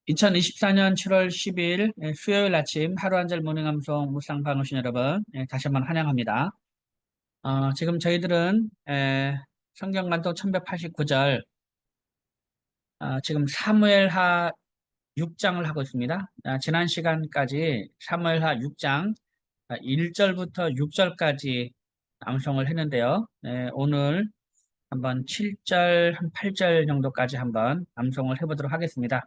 2024년 7월 10일 수요일 아침 하루 한 절 모닝 암송 묵상 방으신 여러분, 다시 한번 환영합니다. 지금 저희들은 성경 간독 1189절, 지금 사무엘하 6장을 하고 있습니다. 지난 시간까지 사무엘하 6장 1절부터 6절까지 암송을 했는데요. 오늘 한번 7절, 한 8절 정도까지 한번 암송을 해보도록 하겠습니다.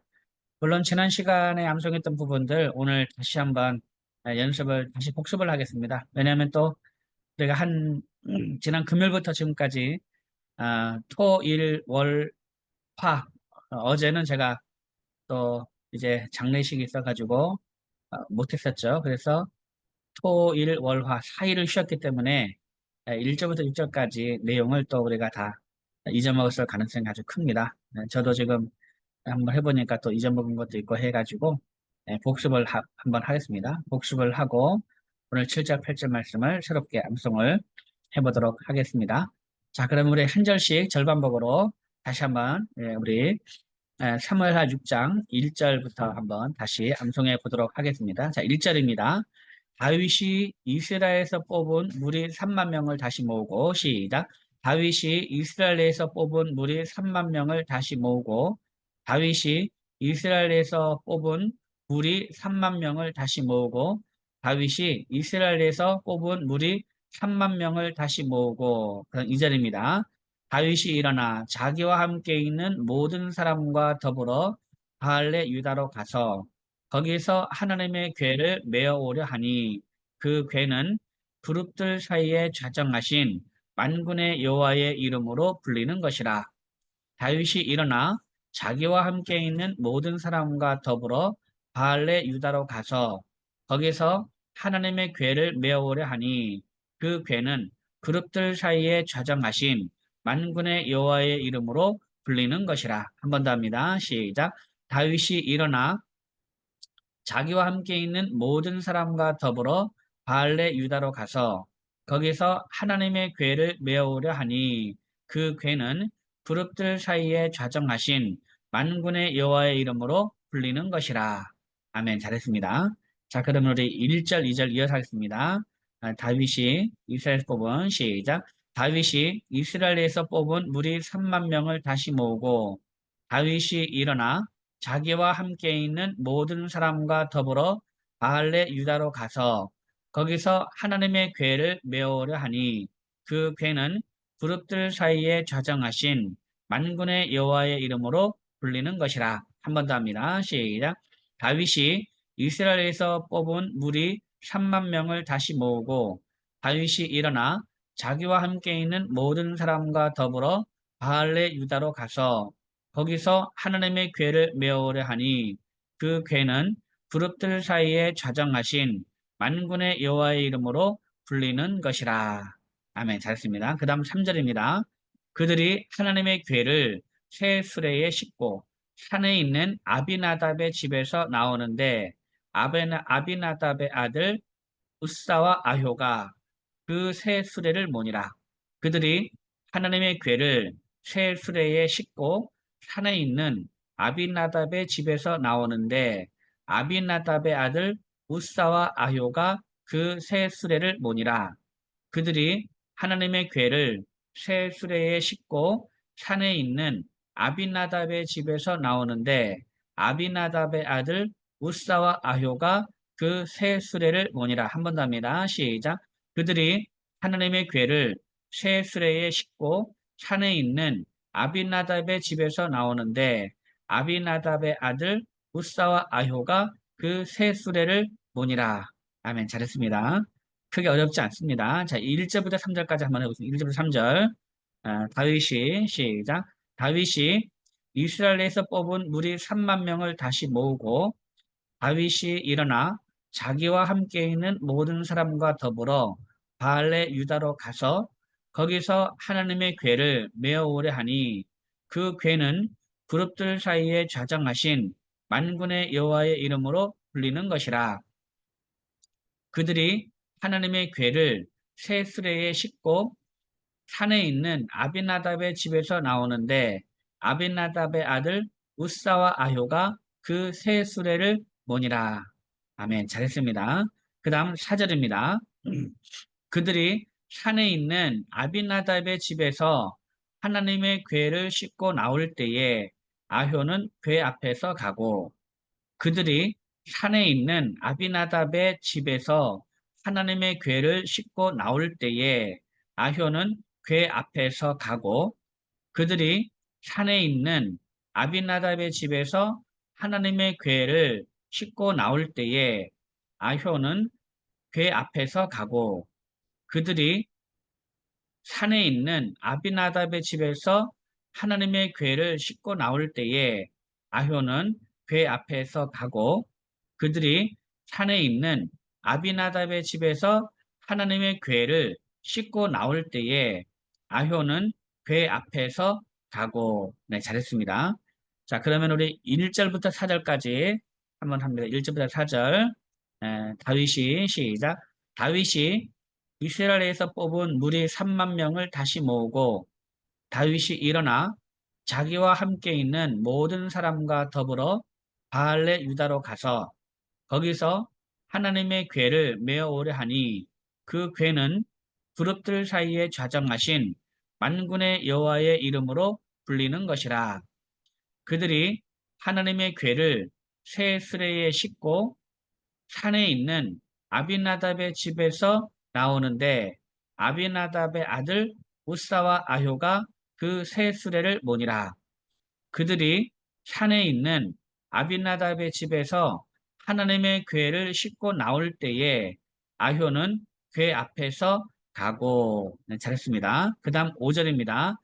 물론 지난 시간에 암송했던 부분들 오늘 다시 한번 연습을 다시 복습을 하겠습니다. 왜냐하면 또 우리가 지난 금요일부터 지금까지 토, 일, 월, 화 어제는 제가 또 이제 장례식이 있어가지고 못했었죠. 그래서 토, 일, 월, 화 4일을 쉬었기 때문에 1절부터 6절까지 내용을 또 우리가 다 잊어먹었을 가능성이 아주 큽니다. 저도 지금 한번 해보니까 또 잊어먹은 것도 있고 해가지고 복습을 한번 하겠습니다. 복습을 하고 오늘 7절, 8절 말씀을 새롭게 암송을 해보도록 하겠습니다. 자, 그럼 우리 한 절씩 절반복으로 다시 한번 우리 사무엘하 6장 1절부터 한번 다시 암송해 보도록 하겠습니다. 자, 1절입니다. 다윗이 이스라엘에서 뽑은 무리 3만 명을 다시 모으고 시작. 다윗이 이스라엘에서 뽑은 무리 3만 명을 다시 모으고 다윗이 이스라엘에서 뽑은 무리 3만 명을 다시 모으고 다윗이 이스라엘에서 뽑은 무리 3만 명을 다시 모으고 그런 2절입니다. 다윗이 일어나 자기와 함께 있는 모든 사람과 더불어 바알레 유다로 가서 거기서 하나님의 궤를 메어 오려 하니 그 궤는 그룹들 사이에 좌정하신 만군의 여호와의 이름으로 불리는 것이라. 다윗이 일어나 자기와 함께 있는 모든 사람과 더불어 바알레 유다로 가서 거기서 하나님의 궤를 메어오려 하니 그 궤는 그룹들 사이에 좌정하신 만군의 여호와의 이름으로 불리는 것이라. 한 번 더 합니다. 시작. 다윗이 일어나 자기와 함께 있는 모든 사람과 더불어 바알레 유다로 가서 거기서 하나님의 궤를 메어오려 하니 그 궤는 그룹들 사이에 좌정하신 만군의 여호와의 이름으로 불리는 것이라. 아멘. 잘했습니다. 자, 그러면 우리 1절, 2절 이어서 하겠습니다. 다윗이 이스라엘에서 뽑은 시작. 다윗이 이스라엘에서 뽑은 무리 3만 명을 다시 모으고 다윗이 일어나 자기와 함께 있는 모든 사람과 더불어 바알레 유다로 가서 거기서 하나님의 궤를 메어오려 하니 그 궤는 그룹들 사이에 좌정하신 만군의 여호와의 이름으로 불리는 것이라. 한 번 더 합니다. 시작. 다윗이 이스라엘에서 뽑은 무리 3만 명을 다시 모으고 다윗이 일어나 자기와 함께 있는 모든 사람과 더불어 바알레 유다로 가서 거기서 하나님의 궤를 메어오려 하니 그 궤는 그룹들 사이에 좌정하신 만군의 여호와의 이름으로 불리는 것이라. 아멘. 잘했습니다. 그 다음 3절입니다. 그들이 하나님의 궤를 새 수레에 싣고 산에 있는 아비나답의 집에서 나오는데 아비나답의 아들 우사와 아효가 그 새 수레를 모니라. 그들이 하나님의 궤를 새 수레에 싣고 산에 있는 아비나답의 집에서 나오는데 아비나답의 아들 우사와 아효가 그 새 수레를 모니라. 그들이 하나님의 궤를 새 수레에 싣고 산에 있는 아비나답의 집에서 나오는데 아비나답의 아들 우사와 아효가 그 새 수레를 모니라. 한 번 더 합니다. 시작. 그들이 하나님의 궤를 새 수레에 싣고 산에 있는 아비나답의 집에서 나오는데 아비나답의 아들 우사와 아효가 그 새 수레를 모니라. 아멘. 잘했습니다. 크게 어렵지 않습니다. 자, 1절부터 3절까지 한번 해보겠습니다. 1절부터 3절. 다윗이 시작. 다윗이 이스라엘에서 뽑은 무리 3만 명을 다시 모으고 다윗이 일어나 자기와 함께 있는 모든 사람과 더불어 바알레 유다로 가서 거기서 하나님의 궤를 메어 오려 하니 그 궤는 그룹들 사이에 좌정하신 만군의 여호와의 이름으로 불리는 것이라. 그들이 하나님의 궤를 새 수레에 싣고 산에 있는 아비나답의 집에서 나오는데 아비나답의 아들 우사와 아효가 그 세 수레를 모니라. 아멘. 잘했습니다. 그 다음 4절입니다. 그들이 산에 있는 아비나답의 집에서 하나님의 궤를 싣고 나올 때에 아효는 궤 앞에서 가고 그들이 산에 있는 아비나답의 집에서 하나님의 궤를 싣고 나올 때에 아효는 궤 앞에서 가고 그들이 산에 있는 아비나답의 집에서 하나님의 궤를 싣고 나올 때에 아효는 궤 앞에서 가고 그들이 산에 있는 아비나답의 집에서 하나님의 궤를 싣고 나올 때에 아효는 궤 앞에서 가고 그들이 산에 있는 아비나답의 집에서 하나님의 궤를 싣고 나올 때에 아효는 궤 앞에서 가고 네, 잘했습니다. 자, 그러면 우리 1절부터 4절까지 한번 합니다. 1절부터 4절. 다윗이 시작. 다윗이 이스라엘에서 뽑은 무리 3만 명을 다시 모으고 다윗이 일어나 자기와 함께 있는 모든 사람과 더불어 바알레 유다로 가서 거기서 하나님의 궤를 메어 오래 하니 그 궤는 그룹들 사이에 좌정하신 만군의 여호와의 이름으로 불리는 것이라. 그들이 하나님의 궤를 새 수레에 싣고 산에 있는 아비나답의 집에서 나오는데 아비나답의 아들 우사와 아효가 그 세 수레를 모니라. 그들이 산에 있는 아비나답의 집에서 하나님의 궤를 싣고 나올 때에 아효는 궤 앞에서 가고 네, 잘했습니다. 그 다음 5절입니다.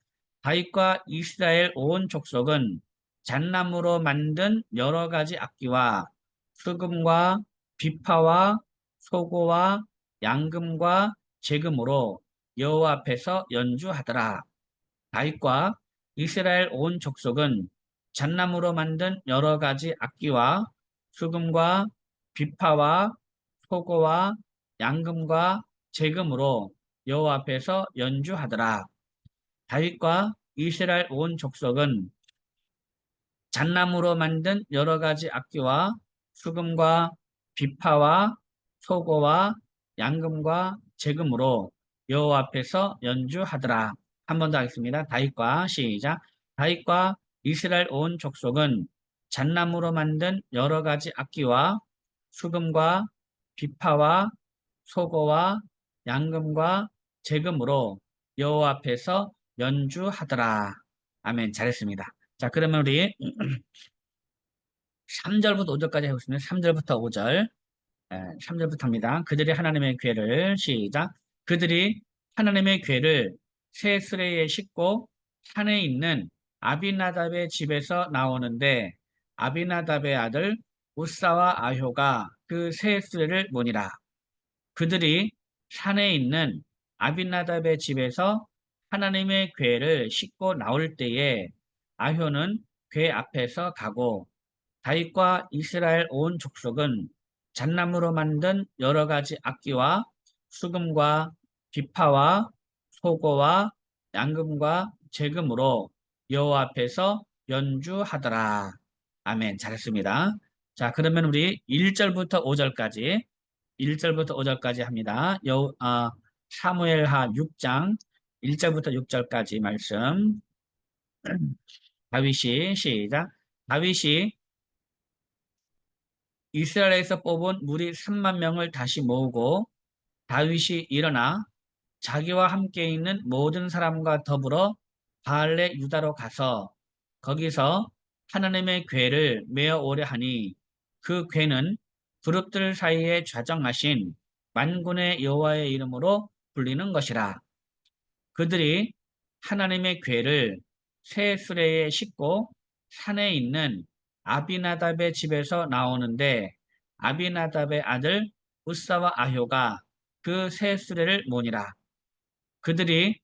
다윗과 이스라엘 온 족속은 잣나무로 만든 여러 가지 악기와 수금과 비파와 소고와 양금과 제금으로 여호와 앞에서 연주하더라. 다윗과 이스라엘 온 족속은 잣나무로 만든 여러 가지 악기와 수금과 비파와 소고와 양금과 제금으로 여호와 앞에서 연주하더라. 다윗과 이스라엘 온 족속은 잣나무로 만든 여러 가지 악기와 수금과 비파와 소고와 양금과 제금으로 여호와 앞에서 연주하더라. 한 번 더 하겠습니다. 다윗과 시작. 다윗과 이스라엘 온 족속은 잣나무로 만든 여러 가지 악기와 수금과 비파와 소고와 양금과 제금으로 여호와 앞에서 연주하더라. 아멘. 잘했습니다. 자, 그러면 우리 3절부터 5절까지 해보시면 3절부터 5절. 3절부터 합니다. 그들이 하나님의 궤를 시작. 그들이 하나님의 궤를 새 수레에 싣고 산에 있는 아비나답의 집에서 나오는데 아비나답의 아들 우사와 아효가 그 새 수레를 모니라. 그들이 산에 있는 아비나답의 집에서 하나님의 궤를 싣고 나올 때에 아효는 궤 앞에서 가고 다윗과 이스라엘 온 족속은 잣나무로 만든 여러 가지 악기와 수금과 비파와 소고와 양금과 제금으로 여호와 앞에서 연주하더라. 아멘. 잘했습니다. 자, 그러면 우리 1절부터 5절까지 1절부터 5절까지 합니다. 사무엘하 6장 1절부터 6절까지 말씀. 다윗이 시작. 다윗이 이스라엘에서 뽑은 무리 3만 명을 다시 모으고 다윗이 일어나 자기와 함께 있는 모든 사람과 더불어 바알레 유다로 가서 거기서 하나님의 궤를 메어 오래 하니 그 궤는 그룹들 사이에 좌정하신 만군의 여호와의 이름으로 불리는 것이라. 그들이 하나님의 궤를 새 수레에 싣고 산에 있는 아비나답의 집에서 나오는데 아비나답의 아들 우사와 아효가 그 새 수레를 모니라. 그들이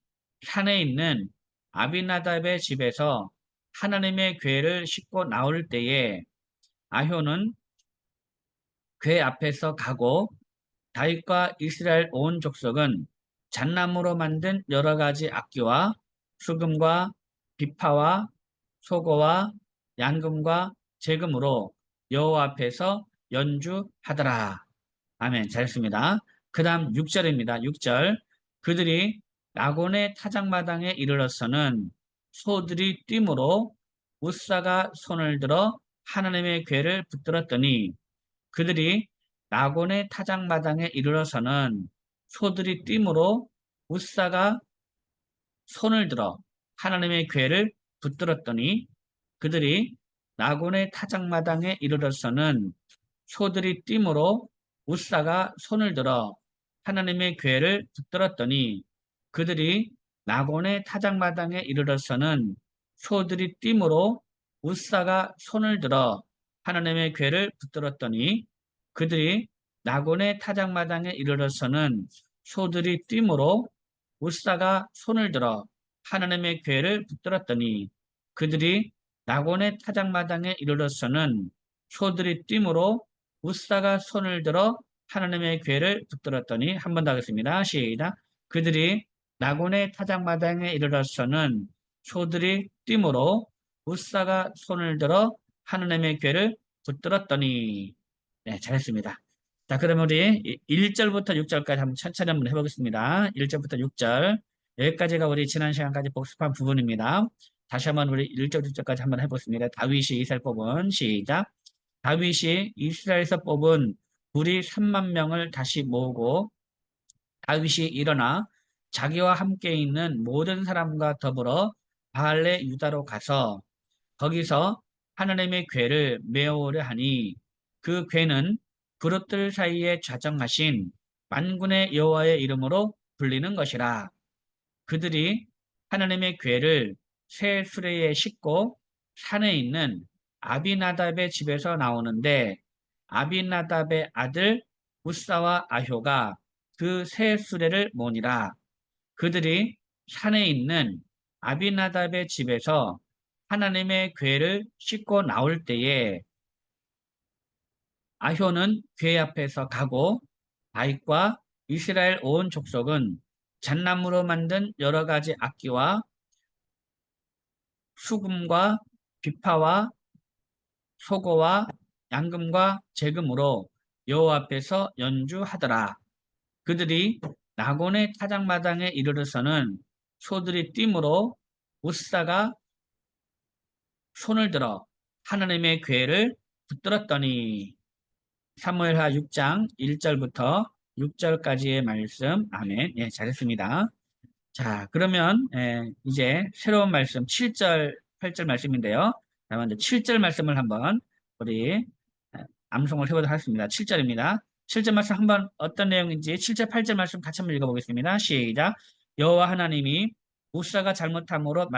산에 있는 아비나답의 집에서 하나님의 궤를 싣고 나올 때에 아효는 궤 앞에서 가고 다윗과 이스라엘 온 족속은 잣나무로 만든 여러 가지 악기와 수금과 비파와 소고와 양금과 제금으로 여호와 앞에서 연주하더라. 아멘. 잘했습니다. 그 다음 6절입니다. 6절. 그들이 나곤의 타작마당에 이르러서는 소들이 뛰므로 웃사가 손을 들어 하나님의 궤를 붙들었더니 그들이 나곤의 타작마당에 이르러서는 소들이 뛰므로 웃사가 손을 들어 하나님의 궤를 붙들었더니 그들이 나곤의 타작마당에 이르러서는 소들이 뛰므로 웃사가 손을 들어 하나님의 궤를 붙들었더니 그들이 나곤의 타작마당에 이르러서는 소들이 뛰므로 웃사가 손을 들어 하나님의 궤를 붙들었더니 그들이 나곤의 타작마당에 이르러서는 소들이 뛰므로 웃사가 손을 들어 하나님의 궤를 붙들었더니 그들이 나곤의 타작마당에 이르러서는 소들이 뛰므로 웃사가 손을 들어 하나님의 궤를 붙들었더니 한 번 더 하겠습니다. 시작. 그들이 나곤의 타작마당에 이르러서는 소들이 뛰므로 웃사가 손을 들어 하나님의 궤를 붙들었더니 네, 잘했습니다. 자, 그러면 우리 1절부터 6절까지 한번 천천히 한번 해보겠습니다. 1절부터 6절. 여기까지가 우리 지난 시간까지 복습한 부분입니다. 다시 한번 우리 1절, 6절까지 한번 해보겠습니다. 다윗이 이스라엘 뽑은 시작. 다윗이 이스라엘에서 뽑은 무리 3만 명을 다시 모으고 다윗이 일어나 자기와 함께 있는 모든 사람과 더불어 바알레 유다로 가서 거기서 하나님의 궤를 메어오려 하니 그 궤는 그릇들 사이에 좌정하신 만군의 여호와의 이름으로 불리는 것이라. 그들이 하나님의 궤를 새 수레에 싣고 산에 있는 아비나답의 집에서 나오는데 아비나답의 아들 우사와 아효가 그 새 수레를 모니라. 그들이 산에 있는 아비나답의 집에서 하나님의 궤를 싣고 나올 때에 아효는 궤 앞에서 가고 다윗과 이스라엘 온 족속은 잣나무로 만든 여러 가지 악기와 수금과 비파와 소고와 양금과 재금으로 여호와 앞에서 연주하더라. 그들이 나곤의 타작마당에 이르러서는 소들이 뛰므로 웃사가 손을 들어 하나님의 궤를 붙들었더니 사무엘하 6장 1절부터 6절까지의 말씀. 아멘. 예, 잘했습니다. 자, 그러면 이제 새로운 말씀 7절, 8절 말씀인데요. 자, 먼저 7절 말씀을 한번 우리 암송을 해보도록 하겠습니다. 7절입니다. 7절 말씀 한번 어떤 내용인지 7절, 8절 말씀 같이 한번 읽어보겠습니다. 시작. 여호와 하나님이 우사가 잘못함으로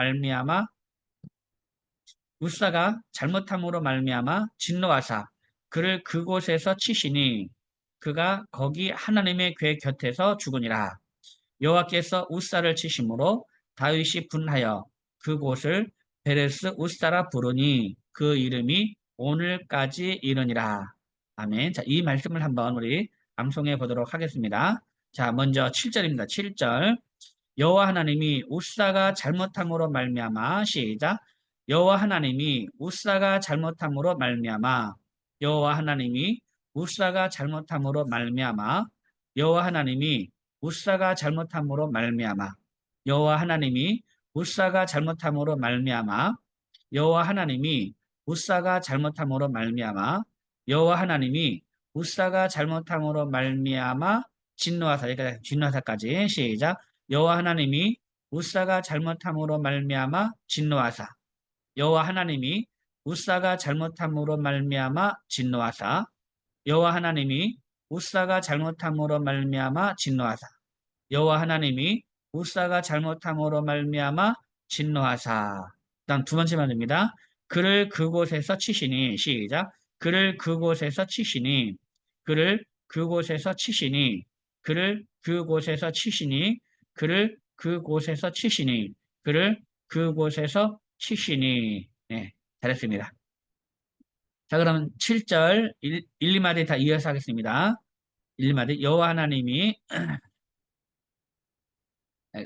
말미암아 진노하사 그를 그곳에서 치시니 그가 거기 하나님의 궤 곁에서 죽으니라. 여호와께서 우사를 치심으로 다윗이 분하여 그곳을 베레스 우사라 부르니 그 이름이 오늘까지 이르니라. 아멘. 자, 이 말씀을 한번 우리 암송해 보도록 하겠습니다. 자, 먼저 7절입니다. 7절. 여호와 하나님이 우사가 잘못함으로 말미암아 시작. 여호와 하나님이 우사가 잘못함으로 말미암아 여호와 하나님이 우사가 잘못함으로 말미암아 여호와 하나님이 우사가 잘못함으로 말미암아 여호와 하나님이 우사가 잘못함으로 말미암아 여호와 하나님이 우사가 잘못함으로 말미암아 여호와 하나님이 우사가 잘못함으로 말미암아 진노하사 여기까지 진노하사까지 시작. 여호와 하나님이 우사가 잘못함으로 말미암아 진노하사 여호와 하나님이 우사가 잘못함으로 말미암아 진노하사 여호와 하나님이 우사가 잘못함으로 말미암아 진노하사 여호와 하나님이 우사가 잘못함으로 말미암아 진노하사. 다음 두 번째 말입니다. 그를 그곳에서 치시니 시작. 그를 그곳에서 치시니 그를 그곳에서 치시니 그를 그곳에서 치시니 그를 그곳에서 치시니 그를 그곳에서 치시니. 네, 잘했습니다. 자, 그럼 7절 1, 2마디 다 이어서 하겠습니다. 1마디 여호와 하나님이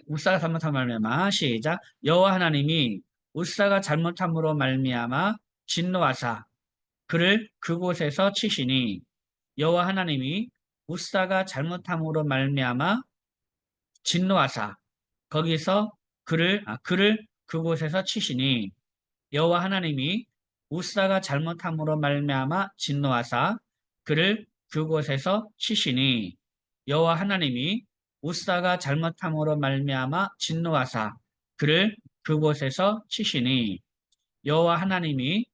우사가 잘못한 말미암아 시작. 여호와 하나님이 우사가 잘못함으로 말미암아 진노하사 그를 그곳에서 치시니 여호와 하나님이 우사가 잘못함으로 말미암아 진노하사 거기서 그를 그곳에서 치시니 여호와 하나님이 우사가 잘못함으로 말미암아 진노하사 그를 그곳에서 치시니 여호와 하나님이 우사가 잘못함으로 말미암아 진노하사 그를 그곳에서 치시니 여호와 하나님이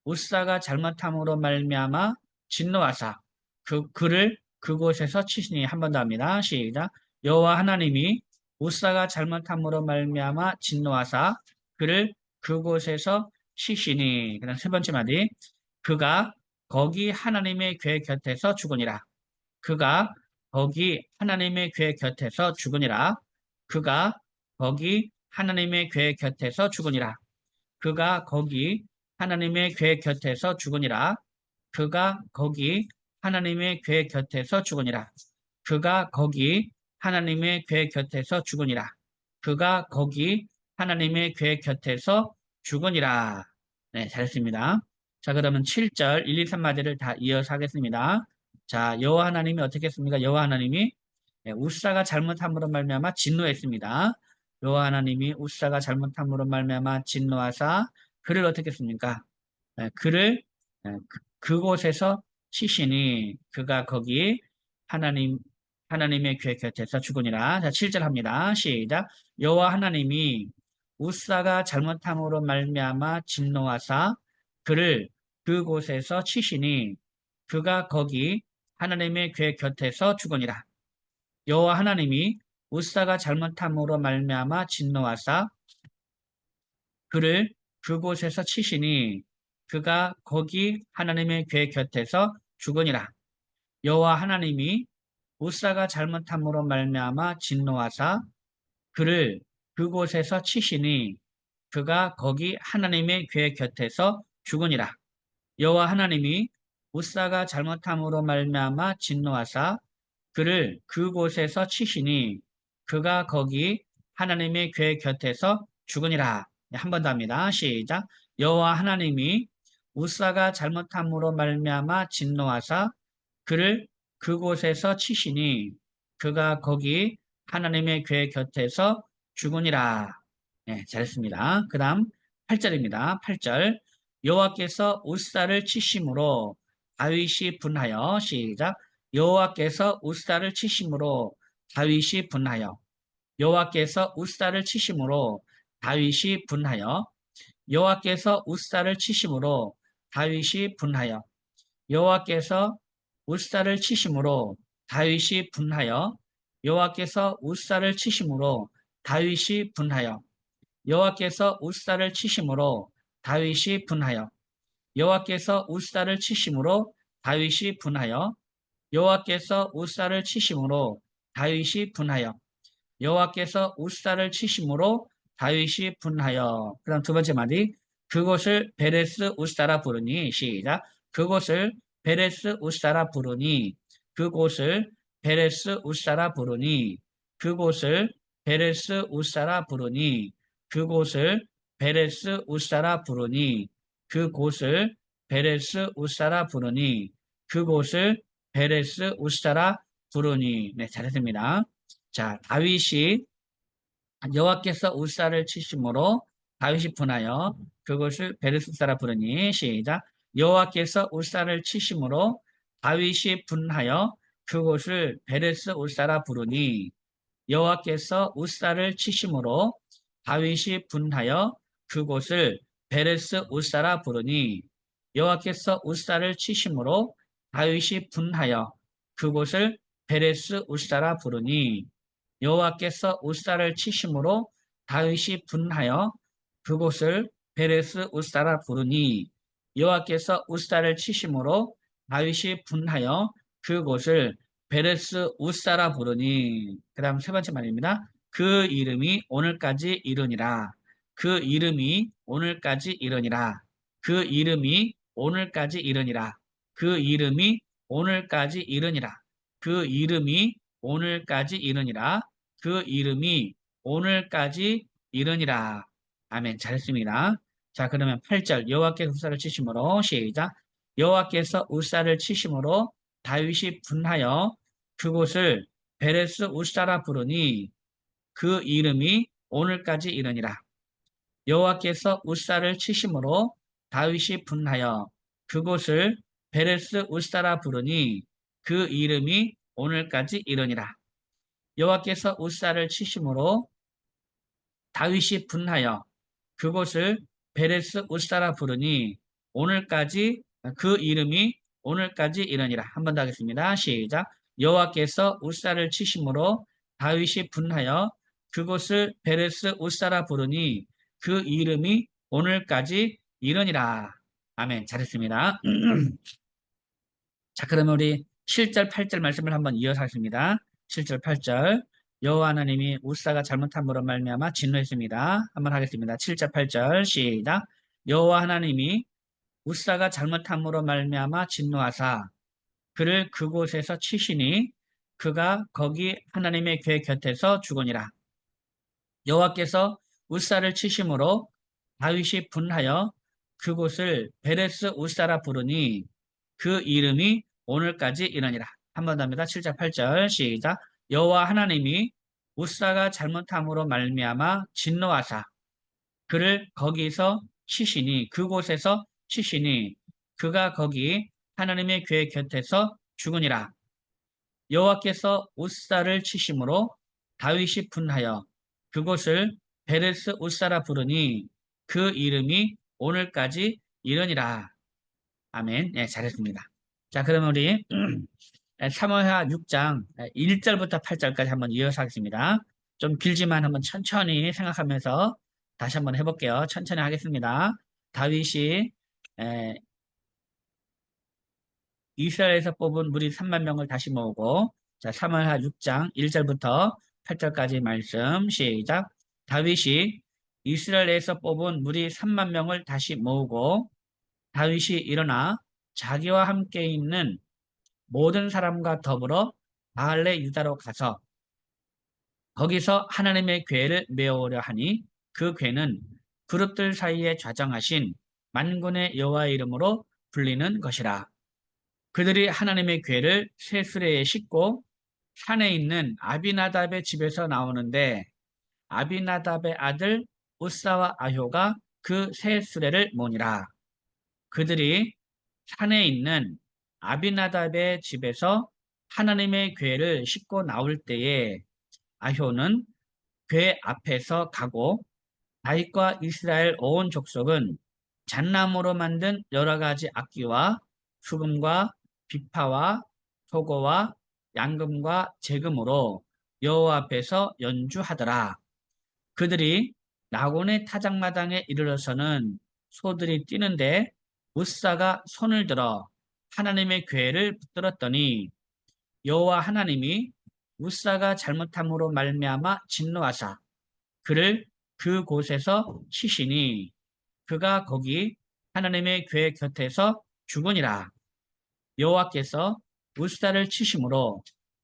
우사가 잘못함으로 말미암아 진노하사 그를 그곳에서 치시니 한 번 더 합니다. 시작. 여호와 하나님이 우사가 잘못함으로 말미암아 진노하사 그를 그곳에서 치시니. 그다음 세 번째 마디. 그가 거기 하나님의 궤 곁에서 죽으니라. 그가 거기 하나님의 궤 곁에서 죽으니라. 그가 거기 하나님의 궤 곁에서 죽으니라. 그가 거기 하나님의 궤 곁에서 죽으니라. 그가 거기 하나님의 궤 곁에서 죽으니라. 그가 거기 하나님의 궤 곁에서 죽으니라. 그가 거기 하나님의 궤 곁에서 죽으니라. 네, 잘했습니다. 자, 그러면 7절 1, 2, 3마디를 다 이어서 하겠습니다. 자, 여호와 하나님이 어떻게 했습니까? 여호와 하나님이 우사가 잘못함으로 말미암아 진노했습니다. 여호와 하나님이 우사가 잘못함으로 말미암아 진노하사 그를 어떻게 했습니까? 그를 그곳에서 치시니 그가 거기 하나님 하나님의 궤 곁에서 죽으니라. 자, 7절 합니다. 시작. 여호와 하나님이 우사가 잘못함으로 말미암아 진노하사 그를 그곳에서 치시니 그가 거기 하나님의 궤 곁에서 죽으니라. 여호와 하나님이 우사가 잘못함으로 말미암아 진노하사 그를 그곳에서 치시니 그가 거기 하나님의 궤 곁에서 죽으니라. 여호와 하나님이 우사가 잘못함으로 말미암아 진노하사 그를 그곳에서 치시니 그가 거기 하나님의 궤 곁에서 죽으니라. 여호와 하나님이 우사가 잘못함으로 말미암아 진노하사 그를 그곳에서 치시니 그가 거기 하나님의 궤 곁에서 죽으니라. 한 번 더 합니다. 시작. 여호와 하나님이 우사가 잘못함으로 말미암아 진노하사 그를 그곳에서 치시니 그가 거기 하나님의 궤 곁에서 죽으니라. 네, 잘했습니다. 그 다음 8절입니다. 8절. 여호와께서 우사를 치심으로 다윗이 분하여 시작. 여호와께서 우사를 치심으로 다윗이 분하여 여호와께서 우사를 치심으로 다윗이 분하여 여호와께서 우사를 치심으로 다윗이 분하여 여호와께서 우사를 치심으로 다윗이 분하여 여호와께서 우사를 치심으로 다윗이 분하여 여호와께서 우사를 치심으로 다윗이 분하여 여호와께서 우사를 치심으로 다윗이 분하여 여호와께서 우사를 치심으로 다윗이 분하여 여호와께서 우사를 치심으로 다윗이 분하여. 그다음 두 번째 마디. 그곳을 베레스 우사라 부르니 시작. 그곳을 베레스 우사라 부르니 그곳을 베레스 우사라 부르니 그곳을 베레스 우사라 부르니 그곳을 베레스 우사라 부르니 그곳을 베레스 우사라 부르니 그곳을 베레스 우사라 부르니. 네, 잘했습니다. 자, 다윗이 여호와께서 우사를 치심으로 다윗이 분하여 그것을 베레스우사라 부르니 시작. 여호와께서 우사를 치심으로 다윗이 분하여 그곳을 베레스우사라 부르니 여호와께서 우사를 치심으로 다윗이 분하여 그곳을 베레스우사라 부르니 여호와께서 우사를 치심으로 다윗이 분하여 그곳을 베레스우사라 부르니 여호와께서 우사를 치심으로 다윗이 분하여 그곳을 베레스 우사라 부르니 여호와께서 우사를 치심으로 다윗이 분하여 그곳을 베레스 우사라 부르니. 그 다음 세 번째 말입니다. 그 이름이 오늘까지 이르니라. 그 이름이 오늘까지 이르니라. 그 이름이 오늘까지 이르니라. 그 이름이 오늘까지 이르니라. 그 이름이 오늘까지 이르니라. 그 이름이 오늘까지 이르니라. 아멘. 잘했습니다. 자, 그러면 8절 여호와께 우사를 치심으로 시작. 여호와께서 우사를 치심으로 다윗이 분하여 그곳을 베레스 우사라 부르니 그 이름이 오늘까지 이르니라. 여호와께서 우사를 치심으로 다윗이 분하여 그곳을 베레스 우사라 부르니 그 이름이 오늘까지 이르니라. 여호와께서 우사를 치심으로 다윗이 분하여 그곳을 베레스 우사라 부르니 오늘까지 그 이름이 오늘까지 이르니라. 한 번 더 하겠습니다. 시작. 여호와께서 우사를 치심으로 다윗이 분하여 그곳을 베레스 우사라 부르니 그 이름이 오늘까지 이르니라. 아멘. 잘했습니다. 자, 그러면 우리 7절, 8절 말씀을 한번 이어서 하겠습니다. 7절, 8절. 여호와 하나님이 우사가 잘못함으로 말미암아 진노했습니다. 한번 하겠습니다. 7절, 8절 시작. 여호와 하나님이 우사가 잘못함으로 말미암아 진노하사 그를 그곳에서 치시니 그가 거기 하나님의 궤 곁에서 죽으니라. 여호와께서 우사를 치심으로 다윗이 분하여 그곳을 베레스 우사라 부르니 그 이름이 오늘까지 이르니라. 한 번 더 합니다. 7절 8절 시작. 여호와 하나님이 우사가 잘못함으로 말미암아 진노하사 그를 거기서 치시니 그곳에서 치시니 그가 거기 하나님의 궤 곁에서 죽으니라. 여호와께서 우사를 치심으로 다윗이 분하여 그곳을 베레스 우사라 부르니 그 이름이 오늘까지 이르니라. 아멘. 네, 잘했습니다. 자, 그러면 우리 사무엘하 6장 1절부터 8절까지 한번 이어서 하겠습니다. 좀 길지만 한번 천천히 생각하면서 다시 한번 해볼게요. 천천히 하겠습니다. 다윗이 이스라엘에서 뽑은 무리 3만 명을 다시 모으고, 자, 사무엘하 6장 1절부터 8절까지 말씀 시작. 다윗이 이스라엘에서 뽑은 무리 3만 명을 다시 모으고 다윗이 일어나 자기와 함께 있는 모든 사람과 더불어 바알레 유다로 가서 거기서 하나님의 궤를 메어오려 하니 그 궤는 그룹들 사이에 좌정하신 만군의 여호와의 이름으로 불리는 것이라. 그들이 하나님의 궤를 새 수레에 싣고 산에 있는 아비나답의 집에서 나오는데 아비나답의 아들 우사와 아효가 그 새 수레를 모니라. 그들이 산에 있는 아비나답의 집에서 하나님의 궤를 싣고 나올 때에 아효는 궤 앞에서 가고 다윗과 이스라엘 온 족속은 잣나무로 만든 여러 가지 악기와 수금과 비파와 소고와 양금과 제금으로 여호와 앞에서 연주하더라. 그들이 나곤의 타작마당에 이르러서는 소들이 뛰는데 우사가 손을 들어 하나님의 궤를 붙들었더니 여호와 하나님이 우사가 잘못함으로 말미암아 진노하사 그를 그곳에서 치시니 그가 거기 하나님의 궤 곁에서 죽으니라. 여호와께서 우사를 치심으로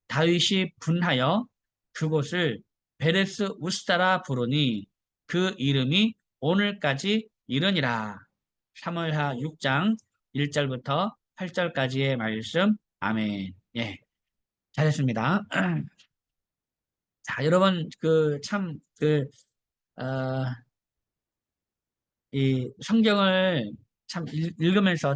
다윗이 분하여 그곳을 베레스 우사라 부르니 그 이름이 오늘까지 이르니라. 사무엘하 6장 1절부터 8절까지의 말씀. 아멘. 예, 잘했습니다. 자, 여러분 이 성경을 참 읽으면서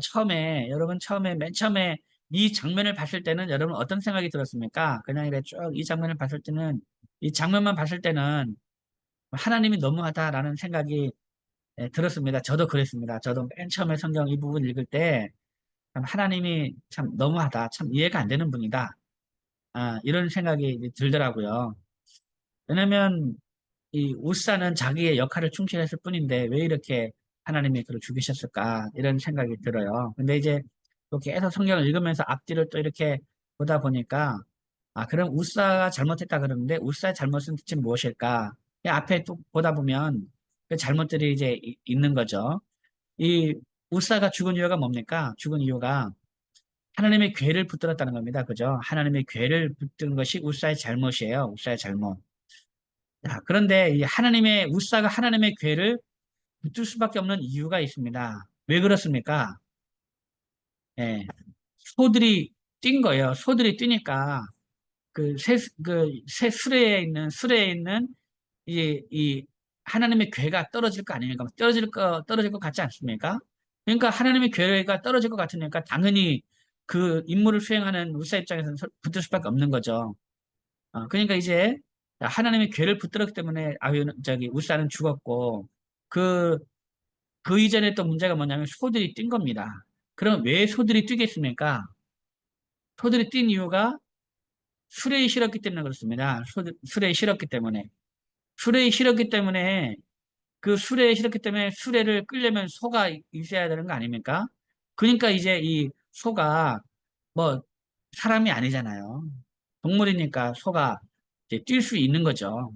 여러분 맨 처음에 이 장면을 봤을 때는 여러분 어떤 생각이 들었습니까? 그냥 이렇게 쭉 이 장면을 봤을 때는 이 장면만 봤을 때는 하나님이 너무하다라는 생각이 들었습니다. 저도 그랬습니다. 저도 맨 처음에 성경 이 부분 읽을 때 참 하나님이 참 너무하다, 참 이해가 안 되는 분이다. 이런 생각이 들더라고요. 왜냐면 이 우사는 자기의 역할을 충실했을 뿐인데 왜 이렇게 하나님이 그를 죽이셨을까 이런 생각이 들어요. 근데 이제 또 계속 성경을 읽으면서 앞뒤를 또 이렇게 보다 보니까 그럼 우사가 잘못했다 그러는데 우사의 잘못은 대체 무엇일까? 이 앞에 또 보다 보면 그 잘못들이 이제 있는 거죠. 이 우사가 죽은 이유가 뭡니까? 죽은 이유가 하나님의 궤를 붙들었다는 겁니다. 그죠? 하나님의 궤를 붙든 것이 우사의 잘못이에요. 우사의 잘못. 자, 그런데 이 우사가 하나님의 궤를 붙들 수밖에 없는 이유가 있습니다. 왜 그렇습니까? 예, 소들이 뛴 거예요. 소들이 뛰니까 새 수레에 있는 이 하나님의 괴가 떨어질 거 아닙니까? 떨어질 것 같지 않습니까? 그러니까 하나님의 괴가 떨어질 것 같으니까 당연히 그 임무를 수행하는 울사 입장에서는 붙을 수밖에 없는 거죠. 그러니까 이제 하나님의 괴를 붙들었기 때문에 저기 울사는 죽었고 그, 그 이전에 또 문제가 뭐냐면 소들이 뛴 겁니다. 그럼 왜 소들이 뛰겠습니까? 소들이 뛴 이유가 수레에 실었기 때문에 그렇습니다. 수레에 실었기 때문에. 수레에 실었기 때문에 그 수레에 실었기 때문에 수레를 끌려면 소가 있어야 되는 거 아닙니까? 그러니까 이제 이 소가 뭐 사람이 아니잖아요. 동물이니까 소가 이제 뛸 수 있는 거죠.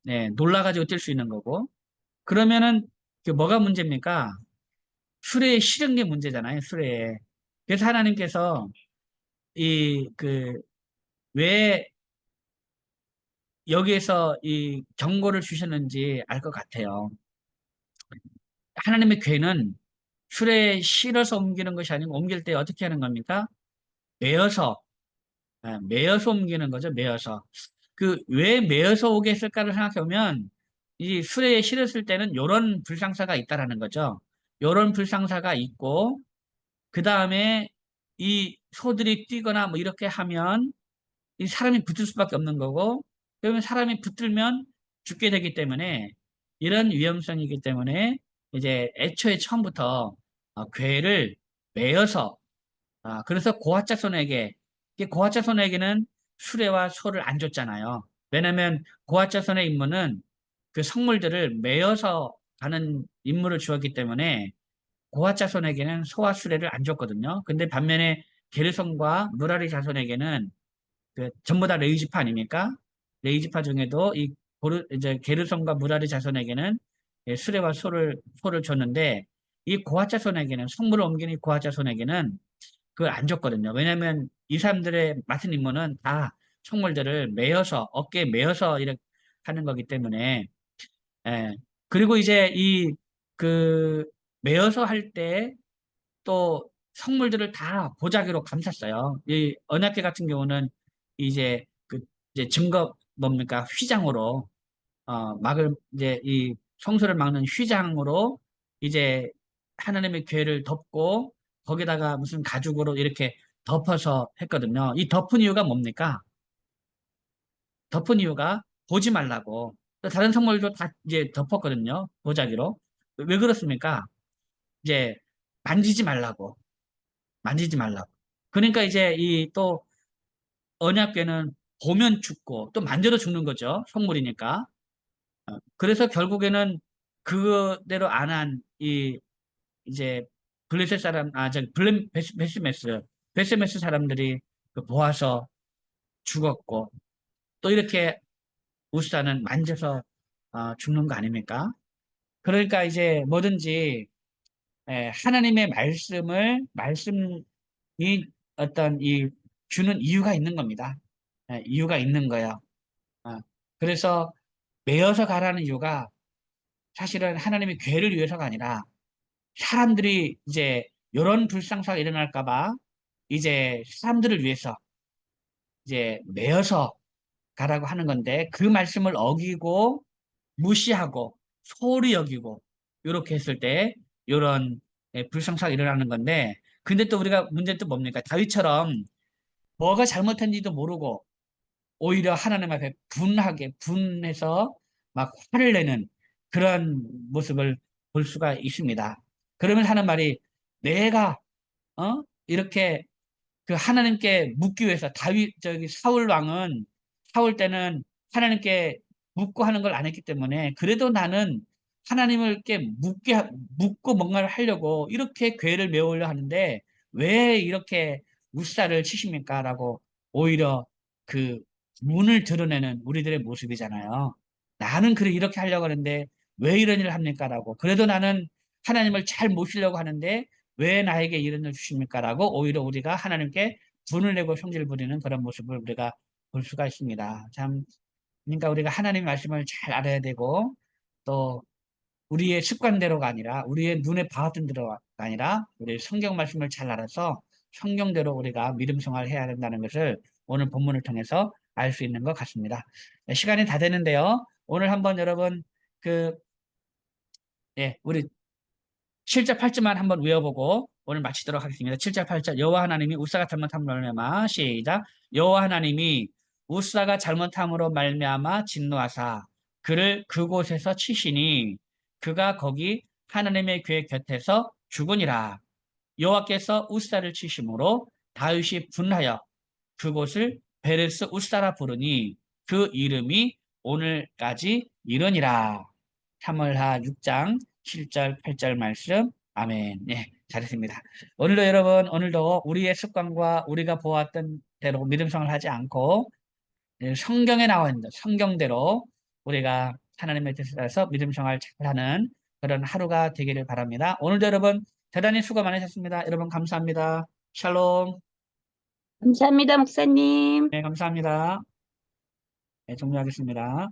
네, 놀라가지고 뛸 수 있는 거고. 그러면은 그 뭐가 문제입니까? 수레에 실은 게 문제잖아요, 수레에. 그래서 하나님께서 이 왜 여기에서 이 경고를 주셨는지 알 것 같아요. 하나님의 괴는 수레에 실어서 옮기는 것이 아니고 옮길 때 어떻게 하는 겁니까? 매어서, 매어서 옮기는 거죠, 매어서. 그 왜 매어서 오게 했을까를 생각해 보면 이 수레에 실었을 때는 요런 불상사가 있다라는 거죠. 요런 불상사가 있고 그 다음에 이 소들이 뛰거나 뭐 이렇게 하면 이 사람이 붙을 수밖에 없는 거고 그러면 사람이 붙들면 죽게 되기 때문에 이런 위험성이기 때문에 이제 애초에 처음부터 괴를 매어서 그래서 고아자손에게 이 고아자손에게는 수레와 소를 안 줬잖아요. 왜냐하면 고아자손의 임무는 그 성물들을 매어서 가는 임무를 주었기 때문에 고아자손에게는 소와 수레를 안 줬거든요. 근데 반면에 게르손과 무라리 자손에게는 전부 다 레위지파 아닙니까? 레위지파 중에도 이제 게르손과 무라리 자손에게는 수레와 소를 줬는데 이 고아 자손에게는 성물을 옮기는 이 고아 자손에게는 그걸 안 줬거든요. 왜냐하면 이 사람들의 맡은 임무는 다 성물들을 메어서 어깨에 메어서 이렇게 하는 거기 때문에 예. 그리고 이제 그 메어서 할 때 또 성물들을 다 보자기로 감쌌어요. 이 언약궤 같은 경우는 이제 이제 증거 뭡니까 휘장으로 막을 이제 이 성소를 막는 휘장으로 이제 하나님의 궤를 덮고 거기다가 무슨 가죽으로 이렇게 덮어서 했거든요. 이 덮은 이유가 뭡니까? 덮은 이유가 보지 말라고. 다른 성물도 다 이제 덮었거든요. 보자기로. 왜 그렇습니까? 이제 만지지 말라고. 만지지 말라고. 그러니까 이제 이 또 언약궤는 보면 죽고 또 만져도 죽는 거죠. 성물이니까. 그래서 결국에는 그대로 안 한 이제 블레셋 사람, 베스메스 사람들이 보아서 죽었고 또 이렇게 우스라는 만져서 죽는 거 아닙니까? 그러니까 이제 뭐든지 하나님의 말씀이 어떤 주는 이유가 있는 겁니다. 이유가 있는 거예요. 어, 그래서 매어서 가라는 이유가 사실은 하나님의 괴를 위해서가 아니라 사람들이 이제 이런 불상사가 일어날까 봐 이제 사람들을 위해서 이제 매어서 가라고 하는 건데 그 말씀을 어기고 무시하고 소홀히 여기고 이렇게 했을 때 이런 불상사가 일어나는 건데 근데 또 우리가 문제는 또 뭡니까? 다윗처럼 뭐가 잘못했는지도 모르고 오히려 하나님 앞에 분해서 막 화를 내는 그런 모습을 볼 수가 있습니다. 그러면 하는 말이 내가 이렇게 그 하나님께 묻기 위해서 저기 사울 때는 하나님께 묻고 하는 걸 안 했기 때문에 그래도 나는 하나님을께 묻고 뭔가를 하려고 이렇게 궤를 메우려 하는데 왜 이렇게 물살을 치십니까? 라고 오히려 그 문을 드러내는 우리들의 모습이잖아요. 나는 그래 이렇게 하려고 하는데 왜 이런 일을 합니까? 라고 그래도 나는 하나님을 잘 모시려고 하는데 왜 나에게 이런 일 주십니까? 라고 오히려 우리가 하나님께 분을 내고 성질 부리는 그런 모습을 우리가 볼 수가 있습니다. 참, 그러니까 우리가 하나님의 말씀을 잘 알아야 되고 또 우리의 습관대로가 아니라 우리의 눈에 봐왔던 대로가 아니라 우리 성경 말씀을 잘 알아서 성경대로 우리가 믿음 생활을 해야 된다는 것을 오늘 본문을 통해서 알 수 있는 것 같습니다. 네, 시간이 다 되는데요. 오늘 한번 여러분 그 우리 7절 8절만 한번 외워보고 오늘 마치도록 하겠습니다. 7절 8절 여호와 하나님이 우사가 잘못함으로 말미암아 시작 여호와 하나님이 우사가 잘못함으로 말미암아 진노하사 그를 그곳에서 치시니 그가 거기 하나님의 궤 곁에서 죽으니라. 여호와께서 우사를 치심으로 다윗이 분하여 그곳을 베레스 우사라 부르니 그 이름이 오늘까지 이르니라. 사무엘하 6장 7절 8절 말씀. 아멘. 예, 잘했습니다. 오늘도 여러분, 오늘도 우리의 습관과 우리가 보았던 대로 믿음 생활을 하지 않고 성경에 나와 있는 성경대로 우리가 하나님의 뜻에 따라서 믿음 생활 잘하는 그런 하루가 되기를 바랍니다. 오늘도 여러분 대단히 수고 많으셨습니다. 여러분 감사합니다. 샬롬. 감사합니다, 목사님. 네, 감사합니다. 네, 종료하겠습니다.